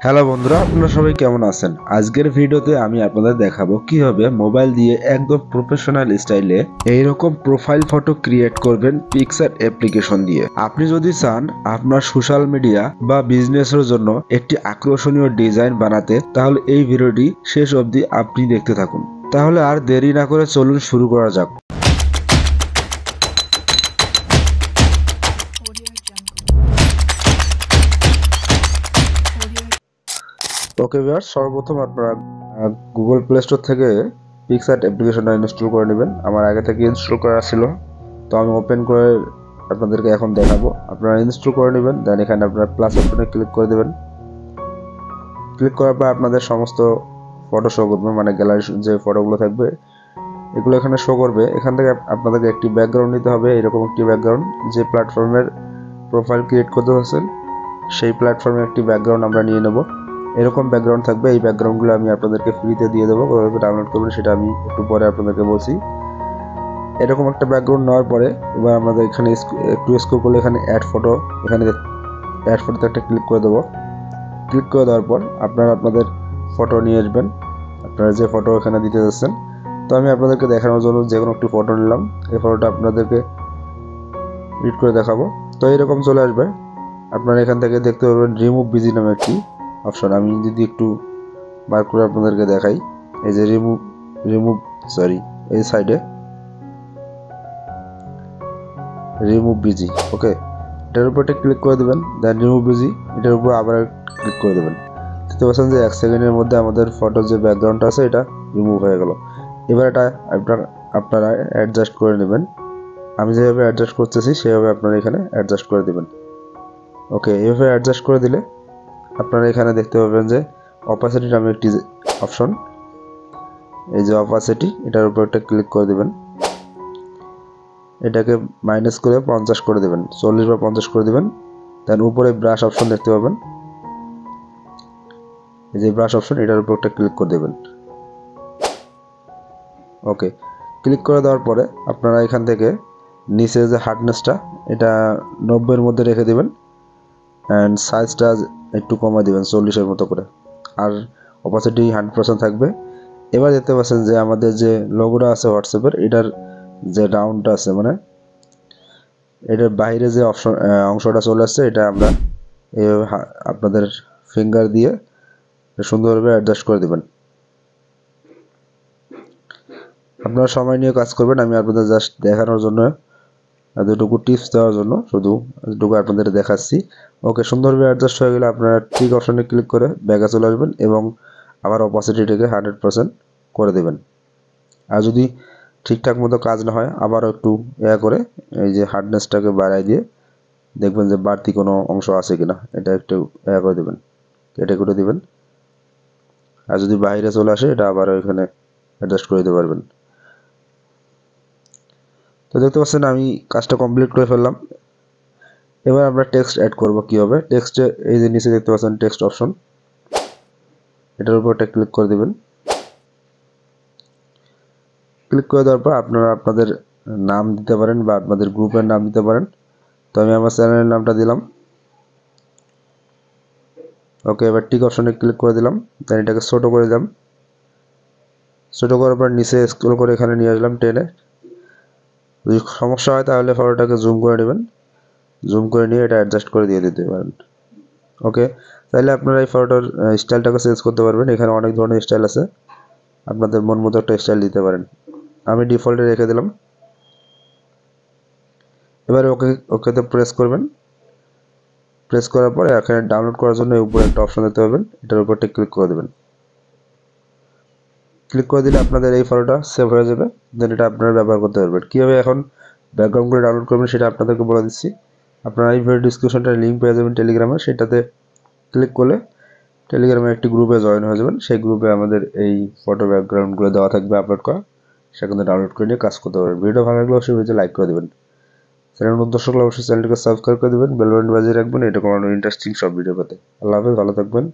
Hello বন্ধুরা, আপনারা সবাই কেমন আছেন? আজকের ভিডিওতে আমি আপনাদের দেখাবো কিভাবে মোবাইল দিয়ে একদম প্রফেশনাল স্টাইলে এইরকম প্রোফাইল ফটো ক্রিয়েট করবেন পিক্সার অ্যাপ্লিকেশন দিয়ে। আপনি যদি চান আপনার সোশ্যাল মিডিয়া বা বিজনেসের জন্য একটি আকর্ষণীয় ডিজাইন বানাতে, তাহলে এই ভিডিওটি শেষ অবধি আপনি দেখতে থাকুন। তাহলে আর দেরি না করে চলুন শুরু করা যাক। ওকে ভিউয়ার্স, সর্বপ্রথম আপনারা গুগল প্লে স্টোর থেকে পিক্সআর্ট অ্যাপ্লিকেশনটা ইনস্টল করে নেবেন। আমার আগে থেকে ইনস্টল করা ছিল, তো আমি ওপেন করে আপনাদেরকে এখন দেখাবো। আপনারা ইনস্টল করে নেবেন, দেন এখানে আপনারা প্লাস অপশনে ক্লিক করে দেবেন। ক্লিক করার পর আপনাদের সমস্ত ফটো শো করবে, মানে গ্যালারি যে ফটোগুলো থাকবে এগুলো এখানে শো করবে। এখান থেকে আপনাদেরকে একটি ব্যাকগ্রাউন্ড নিতে হবে, এরকম একটি ব্যাকগ্রাউন্ড। যে প্ল্যাটফর্মের প্রোফাইল ক্রিয়েট করতে হচ্ছেন সেই প্ল্যাটফর্মের একটি ব্যাকগ্রাউন্ড আমরা নিয়ে নেব। এরকম ব্যাকগ্রাউন্ড থাকবে, এই ব্যাকগ্রাউন্ডগুলো আমি আপনাদেরকে ফ্রিতে দিয়ে দেবো। কীভাবে ডাউনলোড করবেন সেটা আমি একটু পরে আপনাদেরকে বলছি। এরকম একটা ব্যাকগ্রাউন্ড নেওয়ার পরে এবার আমাদের এখানে একটু স্ক্রল করলে এখানে অ্যাড ফটো, এখানে অ্যাড ফটোতে একটা ক্লিক করে দেবো। ক্লিক করে দেওয়ার পর আপনারা আপনাদের ফটো নিয়ে আসবেন, আপনারা যে ফটো এখানে দিতে যাচ্ছেন। তো আমি আপনাদেরকে দেখানোর জন্য যে কোনো একটি ফটো নিলাম, এই ফটোটা আপনাদেরকে এডিট করে দেখাবো। তো এরকম চলে আসবে। আপনারা এখান থেকে দেখতে পাবেন রিমুভ বিজি নামে একটি অপশন। আমি যদি একটু বার করে আপনাদেরকে দেখাই, এই যে এই সাইডে রিমুভ বিজি, ওকে, এটার উপর একটা ক্লিক করে দেবেন। দেন রিমুভ বিজি, এটার উপর আবার ক্লিক করে দেবেন। দেখতে পাচ্ছেন যে 1 সেকেন্ডের মধ্যে আমাদের ফটোর যে ব্যাকগ্রাউন্ডটা আছে এটা রিমুভ হয়ে গেল। এবার এটা আপনারা অ্যাডজাস্ট করে নেবেন। আমি যেভাবে অ্যাডজাস্ট করতেছি সেভাবে আপনারা এখানে অ্যাডজাস্ট করে দেবেন। ওকে, এইভাবে অ্যাডজাস্ট করে দিলে আপনারা এখানে দেখতে পাবেন যে অপাসিটি নামে একটি অপশন, এই যে অপাসিটি, এটার উপর একটা ক্লিক করে দেবেন। এটাকে মাইনাস করে 50 করে দেবেন, 40 বা 50 করে দেবেন। দেন উপরে ব্রাশ অপশন দেখতে পাবেন, এই যে ব্রাশ অপশন, এটার উপর একটা ক্লিক করে দেবেন। ওকে, ক্লিক করে দেওয়ার পরে আপনারা এখান থেকে নিচে যে হার্ডনেসটা এটা 90-এর মধ্যে রেখে দেবেন, অ্যান্ড সাইজটা একটু কমায় দেবেন 40-এর মতো করে, আর অপাসিটি 100% থাকবে। এবার দেখতে পাচ্ছেন যে আমাদের যে লোগোটা আছে হোয়াটসঅ্যাপের, এটার যে রাউন্ডটা আছে, মানে এটার বাইরে যে অংশটা চলে আসছে, এটা আমরা এইভাবে আপনাদের ফিঙ্গার দিয়ে সুন্দরভাবে অ্যাডজাস্ট করে দেবেন। আপনারা সময় নিয়ে কাজ করবেন, আমি আপনাদের জাস্ট দেখানোর জন্য, দুটুকু টিপস দেওয়ার জন্য শুধু দুটুকু আপনাদের দেখাচ্ছি। ওকে, সুন্দরভাবে অ্যাডজাস্ট হয়ে গেলে আপনারা ঠিক অপশনে ক্লিক করে ব্যাকে চলে আসবেন এবং আবার অপাসিটিটাকে 100% করে দেবেন। আর যদি ঠিকঠাক মতো কাজ না হয়, আবারও একটু করে এই যে হার্ডনেসটাকে বাড়াই দিয়ে দেখবেন যে বাড়তি কোনো অংশ আছে কিনা, এটা একটু করে দেবেন, কেটে কুটে দেবেন। আর যদি বাইরে চলে আসে এটা আবারও এখানে অ্যাডজাস্ট করে দিতে পারবেন। তো দেখতে পাচ্ছেন আমি কাজটা কমপ্লিট করে ফেললাম। এবার আমরা টেক্সট অ্যাড করব কীভাবে। টেক্সটে এই যে নিচে দেখতে পাচ্ছেন টেক্সট অপশন, এটার উপর একটা ক্লিক করে দেবেন। ক্লিক করে দেওয়ার পর আপনারা আপনাদের নাম দিতে পারেন বা আপনাদের গ্রুপের নাম দিতে পারেন। তো আমি আমার চ্যানেলের নামটা দিলাম। ওকে, এবার টিক অপশনে ক্লিক করে দিলাম, দেন এটাকে ছোটো করে দিলাম। ছোটো করার পর নিচে স্ক্রল করে এখানে নিয়ে আসলাম টেনে। যদি সমস্যা হয় তাহলে ফটোটাকে জুম করে নেবেন, জুম করে নিয়ে এটা অ্যাডজাস্ট করে দিয়ে দিতে পারেন। ওকে, তাহলে আপনারা এই ফটোটার স্টাইলটাকে চেঞ্জ করতে পারবেন। এখানে অনেক ধরনের স্টাইল আছে, আপনাদের মন মতো একটা স্টাইল দিতে পারেন। আমি ডিফল্টে রেখে দিলাম। এবারে ওকেতে প্রেস করবেন। প্রেস করার পরে এখানে ডাউনলোড করার জন্য উপরে একটা অপশন দেখতে পাবেন, এটার উপরটা ক্লিক করে দেবেন। ক্লিক করে দিলে আপনাদের এই ফটোটা সেভ হয়ে যাবে, দেন এটা আপনারা ব্যবহার করতে পারবেন। কীভাবে এখন ব্যাকগ্রাউন্ডগুলো ডাউনলোড করবেন সেটা আপনাদেরকে বলে দিচ্ছি। আপনারা এই ভিডিও ডিসক্রিপশনটার লিঙ্ক পেয়ে যাবেন টেলিগ্রামে, সেটাতে ক্লিক করলে টেলিগ্রামে একটি গ্রুপে জয়েন হয়ে যাবেন। সেই গ্রুপে আমাদের এই ফটো ব্যাকগ্রাউন্ডগুলো দেওয়া থাকবে আপলোড করা, সেখানে ডাউনলোড করে নিয়ে কাজ করতে পারবেন। ভিডিও ভালো লাগলে অবশ্যই ভিডিওতে লাইক করে দেবেন। চ্যানেল নতুন দর্শক অবশ্যই চ্যানেলটিকে সাবস্ক্রাইব করে দেবেন, বেল বাটন বাজিয়ে রাখবেন, এটা কোনো ইন্টারেস্টিং সব ভিডিও পেতে। আল্লাহ হাফেজ, ভালো থাকবেন।